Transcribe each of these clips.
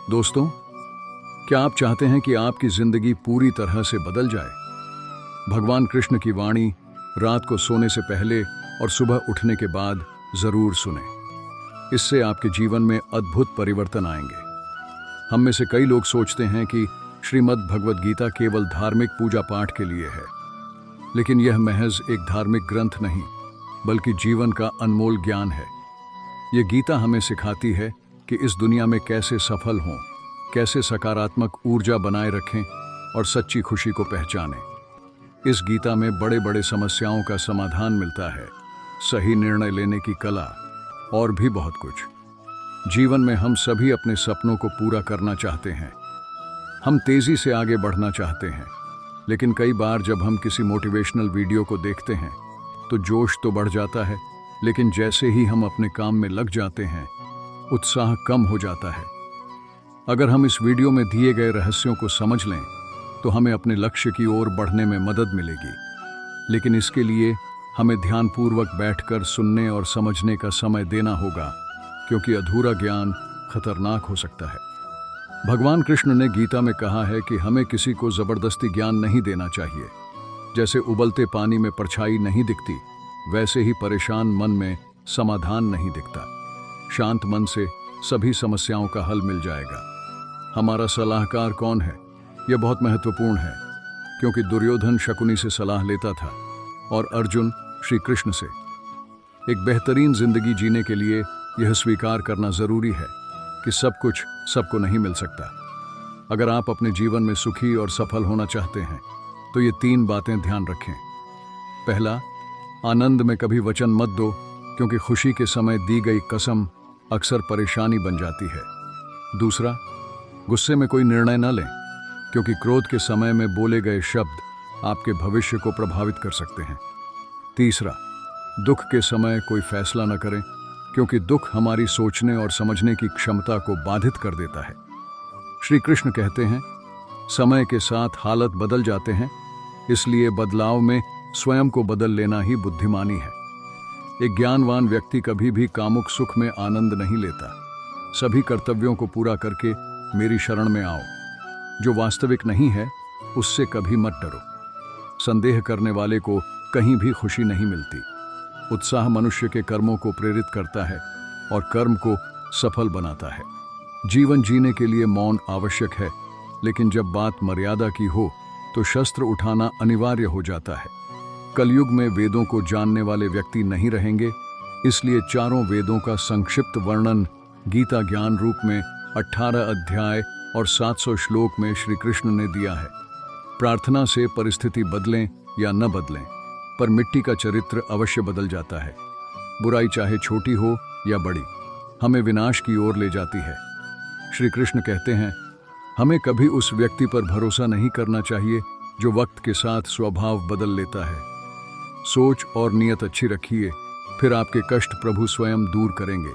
दोस्तों, क्या आप चाहते हैं कि आपकी जिंदगी पूरी तरह से बदल जाए? भगवान कृष्ण की वाणी रात को सोने से पहले और सुबह उठने के बाद जरूर सुने। इससे आपके जीवन में अद्भुत परिवर्तन आएंगे। हम में से कई लोग सोचते हैं कि श्रीमद् भगवद गीता केवल धार्मिक पूजा पाठ के लिए है, लेकिन यह महज एक धार्मिक ग्रंथ नहीं, बल्कि जीवन का अनमोल ज्ञान है। यह गीता हमें सिखाती है कि इस दुनिया में कैसे सफल हों, कैसे सकारात्मक ऊर्जा बनाए रखें और सच्ची खुशी को पहचानें। इस गीता में बड़े बड़े समस्याओं का समाधान मिलता है, सही निर्णय लेने की कला और भी बहुत कुछ। जीवन में हम सभी अपने सपनों को पूरा करना चाहते हैं। हम तेजी से आगे बढ़ना चाहते हैं, लेकिन कई बार जब हम किसी मोटिवेशनल वीडियो को देखते हैं तो जोश तो बढ़ जाता है, लेकिन जैसे ही हम अपने काम में लग जाते हैं उत्साह कम हो जाता है। अगर हम इस वीडियो में दिए गए रहस्यों को समझ लें तो हमें अपने लक्ष्य की ओर बढ़ने में मदद मिलेगी, लेकिन इसके लिए हमें ध्यानपूर्वक बैठकर सुनने और समझने का समय देना होगा, क्योंकि अधूरा ज्ञान खतरनाक हो सकता है। भगवान कृष्ण ने गीता में कहा है कि हमें किसी को जबरदस्ती ज्ञान नहीं देना चाहिए। जैसे उबलते पानी में परछाई नहीं दिखती, वैसे ही परेशान मन में समाधान नहीं दिखता। शांत मन से सभी समस्याओं का हल मिल जाएगा। हमारा सलाहकार कौन है? यह बहुत महत्वपूर्ण है, क्योंकि दुर्योधन शकुनी से सलाह लेता था और अर्जुन श्री कृष्ण से। एक बेहतरीन जिंदगी जीने के लिए यह स्वीकार करना जरूरी है कि सब कुछ सबको नहीं मिल सकता। अगर आप अपने जीवन में सुखी और सफल होना चाहते हैं तो ये 3 बातें ध्यान रखें। पहला, आनंद में कभी वचन मत दो, क्योंकि खुशी के समय दी गई कसम अक्सर परेशानी बन जाती है। दूसरा, गुस्से में कोई निर्णय न लें, क्योंकि क्रोध के समय में बोले गए शब्द आपके भविष्य को प्रभावित कर सकते हैं। तीसरा, दुख के समय कोई फैसला न करें, क्योंकि दुख हमारी सोचने और समझने की क्षमता को बाधित कर देता है। श्री कृष्ण कहते हैं, समय के साथ हालत बदल जाते हैं, इसलिए बदलाव में स्वयं को बदल लेना ही बुद्धिमानी है। एक ज्ञानवान व्यक्ति कभी भी कामुक सुख में आनंद नहीं लेता। सभी कर्तव्यों को पूरा करके मेरी शरण में आओ। जो वास्तविक नहीं है उससे कभी मत डरो। संदेह करने वाले को कहीं भी खुशी नहीं मिलती। उत्साह मनुष्य के कर्मों को प्रेरित करता है और कर्म को सफल बनाता है। जीवन जीने के लिए मौन आवश्यक है, लेकिन जब बात मर्यादा की हो तो शस्त्र उठाना अनिवार्य हो जाता है। कलयुग में वेदों को जानने वाले व्यक्ति नहीं रहेंगे, इसलिए चारों वेदों का संक्षिप्त वर्णन गीता ज्ञान रूप में 18 अध्याय और 700 श्लोक में श्री कृष्ण ने दिया है। प्रार्थना से परिस्थिति बदलें या न बदलें, पर मिट्टी का चरित्र अवश्य बदल जाता है। बुराई चाहे छोटी हो या बड़ी, हमें विनाश की ओर ले जाती है। श्री कृष्ण कहते हैं, हमें कभी उस व्यक्ति पर भरोसा नहीं करना चाहिए जो वक्त के साथ स्वभाव बदल लेता है। सोच और नियत अच्छी रखिए, फिर आपके कष्ट प्रभु स्वयं दूर करेंगे।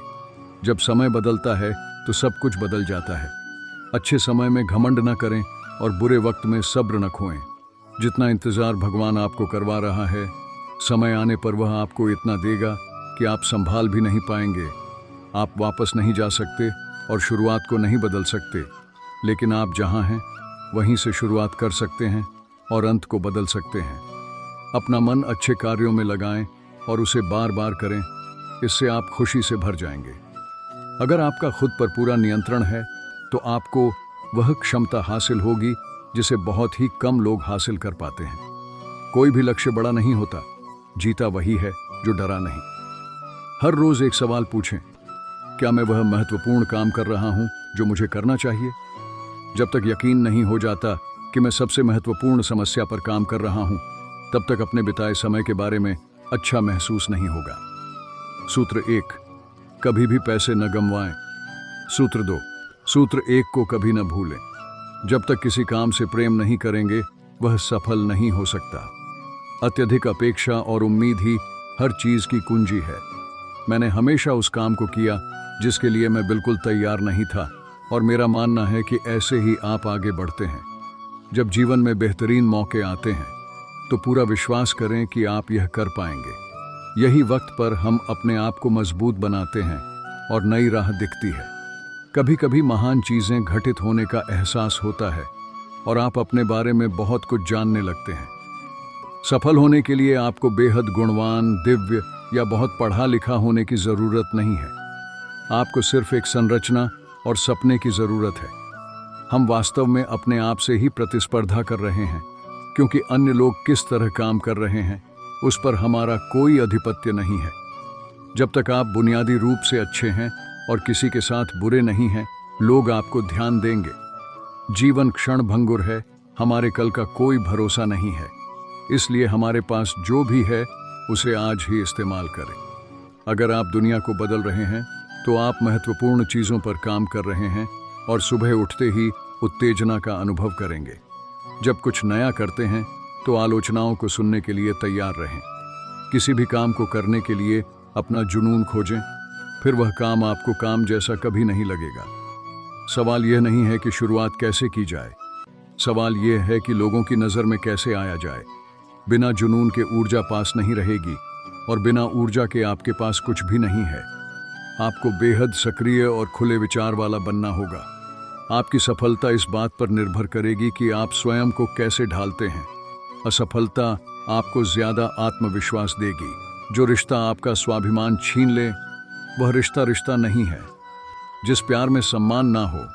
जब समय बदलता है तो सब कुछ बदल जाता है। अच्छे समय में घमंड न करें और बुरे वक्त में सब्र न खोएं। जितना इंतजार भगवान आपको करवा रहा है, समय आने पर वह आपको इतना देगा कि आप संभाल भी नहीं पाएंगे। आप वापस नहीं जा सकते और शुरुआत को नहीं बदल सकते, लेकिन आप जहां हैं वहीं से शुरुआत कर सकते हैं और अंत को बदल सकते हैं। अपना मन अच्छे कार्यों में लगाएं और उसे बार बार करें, इससे आप खुशी से भर जाएंगे। अगर आपका खुद पर पूरा नियंत्रण है तो आपको वह क्षमता हासिल होगी जिसे बहुत ही कम लोग हासिल कर पाते हैं। कोई भी लक्ष्य बड़ा नहीं होता, जीता वही है जो डरा नहीं। हर रोज एक सवाल पूछें, क्या मैं वह महत्वपूर्ण काम कर रहा हूं जो मुझे करना चाहिए? जब तक यकीन नहीं हो जाता कि मैं सबसे महत्वपूर्ण समस्या पर काम कर रहा हूं, तब तक अपने बिताए समय के बारे में अच्छा महसूस नहीं होगा। सूत्र 1, कभी भी पैसे न गंवाएं। सूत्र 2, सूत्र 1 को कभी न भूलें। जब तक किसी काम से प्रेम नहीं करेंगे, वह सफल नहीं हो सकता। अत्यधिक अपेक्षा और उम्मीद ही हर चीज की कुंजी है। मैंने हमेशा उस काम को किया जिसके लिए मैं बिल्कुल तैयार नहीं था, और मेरा मानना है कि ऐसे ही आप आगे बढ़ते हैं। जब जीवन में बेहतरीन मौके आते हैं तो पूरा विश्वास करें कि आप यह कर पाएंगे। यही वक्त पर हम अपने आप को मजबूत बनाते हैं और नई राह दिखती है। कभी कभी महान चीजें घटित होने का एहसास होता है और आप अपने बारे में बहुत कुछ जानने लगते हैं। सफल होने के लिए आपको बेहद गुणवान, दिव्य या बहुत पढ़ा लिखा होने की जरूरत नहीं है। आपको सिर्फ एक संरचना और सपने की जरूरत है। हम वास्तव में अपने आप से ही प्रतिस्पर्धा कर रहे हैं, क्योंकि अन्य लोग किस तरह काम कर रहे हैं उस पर हमारा कोई अधिपत्य नहीं है। जब तक आप बुनियादी रूप से अच्छे हैं और किसी के साथ बुरे नहीं हैं, लोग आपको ध्यान देंगे। जीवन क्षणभंगुर है, हमारे कल का कोई भरोसा नहीं है। इसलिए हमारे पास जो भी है उसे आज ही इस्तेमाल करें। अगर आप दुनिया को बदल रहे हैं तो आप महत्वपूर्ण चीज़ों पर काम कर रहे हैं और सुबह उठते ही उत्तेजना का अनुभव करेंगे। जब कुछ नया करते हैं तो आलोचनाओं को सुनने के लिए तैयार रहें। किसी भी काम को करने के लिए अपना जुनून खोजें, फिर वह काम आपको काम जैसा कभी नहीं लगेगा। सवाल यह नहीं है कि शुरुआत कैसे की जाए, सवाल यह है कि लोगों की नज़र में कैसे आया जाए। बिना जुनून के ऊर्जा पास नहीं रहेगी और बिना ऊर्जा के आपके पास कुछ भी नहीं है। आपको बेहद सक्रिय और खुले विचार वाला बनना होगा। आपकी सफलता इस बात पर निर्भर करेगी कि आप स्वयं को कैसे ढालते हैं। असफलता आपको ज्यादा आत्मविश्वास देगी। जो रिश्ता आपका स्वाभिमान छीन ले वह रिश्ता रिश्ता नहीं है। जिस प्यार में सम्मान ना हो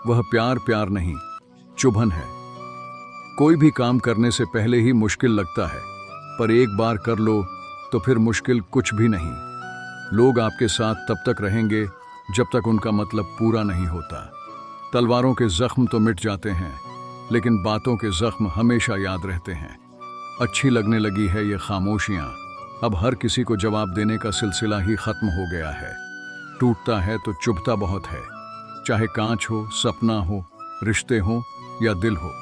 वह प्यार प्यार नहीं, चुभन है। कोई भी काम करने से पहले ही मुश्किल लगता है, पर एक बार कर लो तो फिर मुश्किल कुछ भी नहीं। लोग आपके साथ तब तक रहेंगे जब तक उनका मतलब पूरा नहीं होता। तलवारों के जख्म तो मिट जाते हैं, लेकिन बातों के जख्म हमेशा याद रहते हैं। अच्छी लगने लगी है ये खामोशियाँ। अब हर किसी को जवाब देने का सिलसिला ही खत्म हो गया है। टूटता है तो चुभता बहुत है, चाहे कांच हो, सपना हो, रिश्ते हो या दिल हो।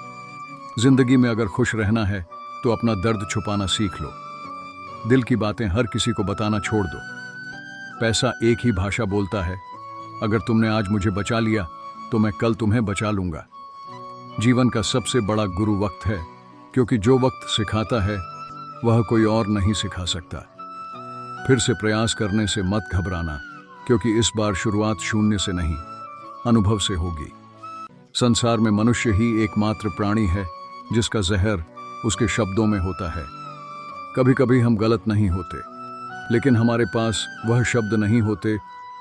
जिंदगी में अगर खुश रहना है तो अपना दर्द छुपाना सीख लो। दिल की बातें हर किसी को बताना छोड़ दो। पैसा एक ही भाषा बोलता है। अगर तुमने आज मुझे बचा लिया तो मैं कल तुम्हें बचा लूंगा। जीवन का सबसे बड़ा गुरु वक्त है, क्योंकि जो वक्त सिखाता है वह कोई और नहीं सिखा सकता। फिर से प्रयास करने से मत घबराना, क्योंकि इस बार शुरुआत शून्य से नहीं, अनुभव से होगी। संसार में मनुष्य ही एकमात्र प्राणी है जिसका जहर उसके शब्दों में होता है। कभी कभी हम गलत नहीं होते, लेकिन हमारे पास वह शब्द नहीं होते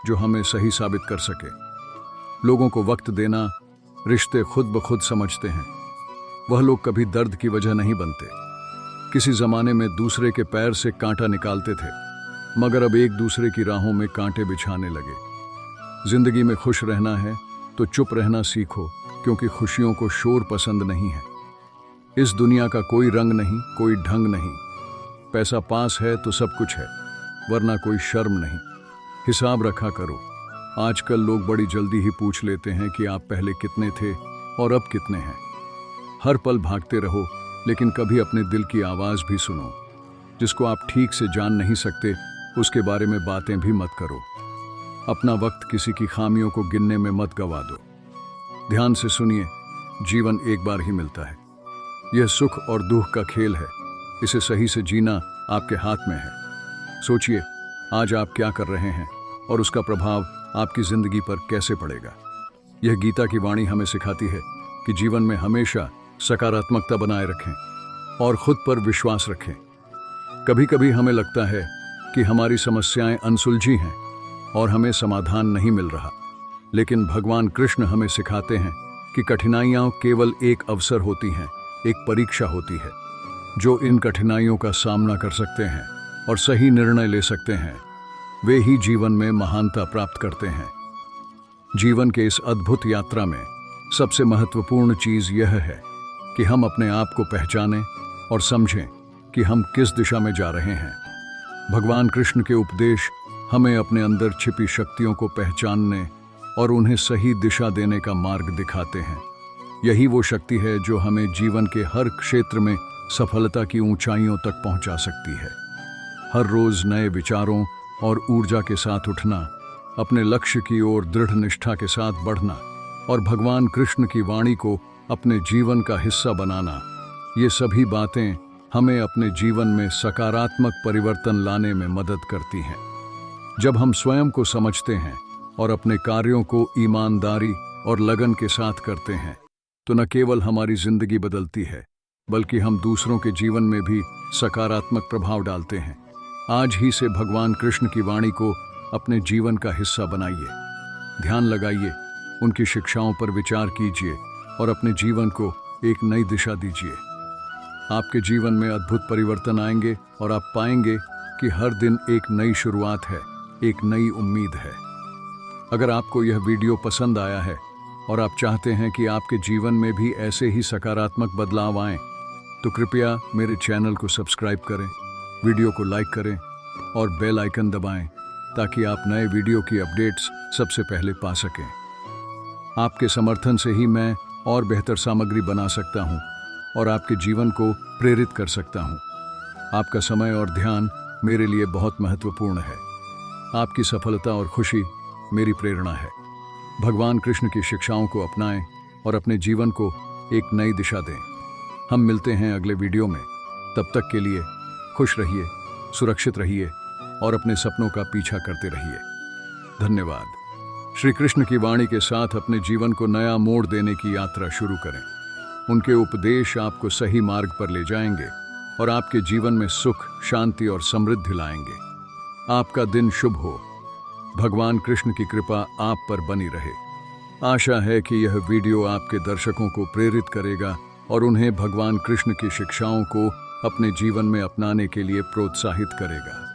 जो हमें सही साबित कर सके। लोगों को वक्त देना, रिश्ते खुद ब खुद समझते हैं। वह लोग कभी दर्द की वजह नहीं बनते। किसी जमाने में दूसरे के पैर से कांटा निकालते थे, मगर अब एक दूसरे की राहों में कांटे बिछाने लगे। जिंदगी में खुश रहना है तो चुप रहना सीखो, क्योंकि खुशियों को शोर पसंद नहीं है। इस दुनिया का कोई रंग नहीं, कोई ढंग नहीं। पैसा पास है तो सब कुछ है, वरना कोई शर्म नहीं। हिसाब रखा करो। आजकल लोग बड़ी जल्दी ही पूछ लेते हैं कि आप पहले कितने थे और अब कितने हैं। हर पल भागते रहो, लेकिन कभी अपने दिल की आवाज़ भी सुनो। जिसको आप ठीक से जान नहीं सकते उसके बारे में बातें भी मत करो। अपना वक्त किसी की खामियों को गिनने में मत गवा दो। ध्यान से सुनिए, जीवन एक बार ही मिलता है। यह सुख और दुख का खेल है। इसे सही से जीना आपके हाथ में है। सोचिए, आज आप क्या कर रहे हैं और उसका प्रभाव आपकी जिंदगी पर कैसे पड़ेगा। यह गीता की वाणी हमें सिखाती है कि जीवन में हमेशा सकारात्मकता बनाए रखें और खुद पर विश्वास रखें। कभी कभी हमें लगता है कि हमारी समस्याएं अनसुलझी हैं और हमें समाधान नहीं मिल रहा, लेकिन भगवान कृष्ण हमें सिखाते हैं कि कठिनाइयां केवल एक अवसर होती हैं, एक परीक्षा होती है। जो इन कठिनाइयों का सामना कर सकते हैं और सही निर्णय ले सकते हैं, वे ही जीवन में महानता प्राप्त करते हैं। जीवन के इस अद्भुत यात्रा में सबसे महत्वपूर्ण चीज यह है कि हम अपने आप को पहचानें और समझें कि हम किस दिशा में जा रहे हैं। भगवान कृष्ण के उपदेश हमें अपने अंदर छिपी शक्तियों को पहचानने और उन्हें सही दिशा देने का मार्ग दिखाते हैं। यही वो शक्ति है जो हमें जीवन के हर क्षेत्र में सफलता की ऊंचाइयों तक पहुंचा सकती है। हर रोज नए विचारों और ऊर्जा के साथ उठना, अपने लक्ष्य की ओर दृढ़ निष्ठा के साथ बढ़ना और भगवान कृष्ण की वाणी को अपने जीवन का हिस्सा बनाना, ये सभी बातें हमें अपने जीवन में सकारात्मक परिवर्तन लाने में मदद करती हैं। जब हम स्वयं को समझते हैं और अपने कार्यों को ईमानदारी और लगन के साथ करते हैं तो न केवल हमारी जिंदगी बदलती है बल्कि हम दूसरों के जीवन में भी सकारात्मक प्रभाव डालते हैं। आज ही से भगवान कृष्ण की वाणी को अपने जीवन का हिस्सा बनाइए, ध्यान लगाइए, उनकी शिक्षाओं पर विचार कीजिए और अपने जीवन को एक नई दिशा दीजिए। आपके जीवन में अद्भुत परिवर्तन आएंगे और आप पाएंगे कि हर दिन एक नई शुरुआत है, एक नई उम्मीद है। अगर आपको यह वीडियो पसंद आया है और आप चाहते हैं कि आपके जीवन में भी ऐसे ही सकारात्मक बदलाव आएं, तो कृपया मेरे चैनल को सब्सक्राइब करें, वीडियो को लाइक करें और बेल आइकन दबाएं ताकि आप नए वीडियो की अपडेट्स सबसे पहले पा सकें। आपके समर्थन से ही मैं और बेहतर सामग्री बना सकता हूं और आपके जीवन को प्रेरित कर सकता हूं। आपका समय और ध्यान मेरे लिए बहुत महत्वपूर्ण है। आपकी सफलता और खुशी मेरी प्रेरणा है। भगवान कृष्ण की शिक्षाओं को अपनाएं और अपने जीवन को एक नई दिशा दें। हम मिलते हैं अगले वीडियो में। तब तक के लिए खुश रहिए, सुरक्षित रहिए और अपने सपनों का पीछा करते रहिए। धन्यवाद। श्री कृष्ण की वाणी के साथ अपने जीवन को नया मोड़ देने की यात्रा शुरू करें। उनके उपदेश आपको सही मार्ग पर ले जाएंगे और आपके जीवन में सुख, शांति और समृद्धि लाएंगे। आपका दिन शुभ हो। भगवान कृष्ण की कृपा आप पर बनी रहे। आशा है कि यह वीडियो आपके दर्शकों को प्रेरित करेगा और उन्हें भगवान कृष्ण की शिक्षाओं को अपने जीवन में अपनाने के लिए प्रोत्साहित करेगा।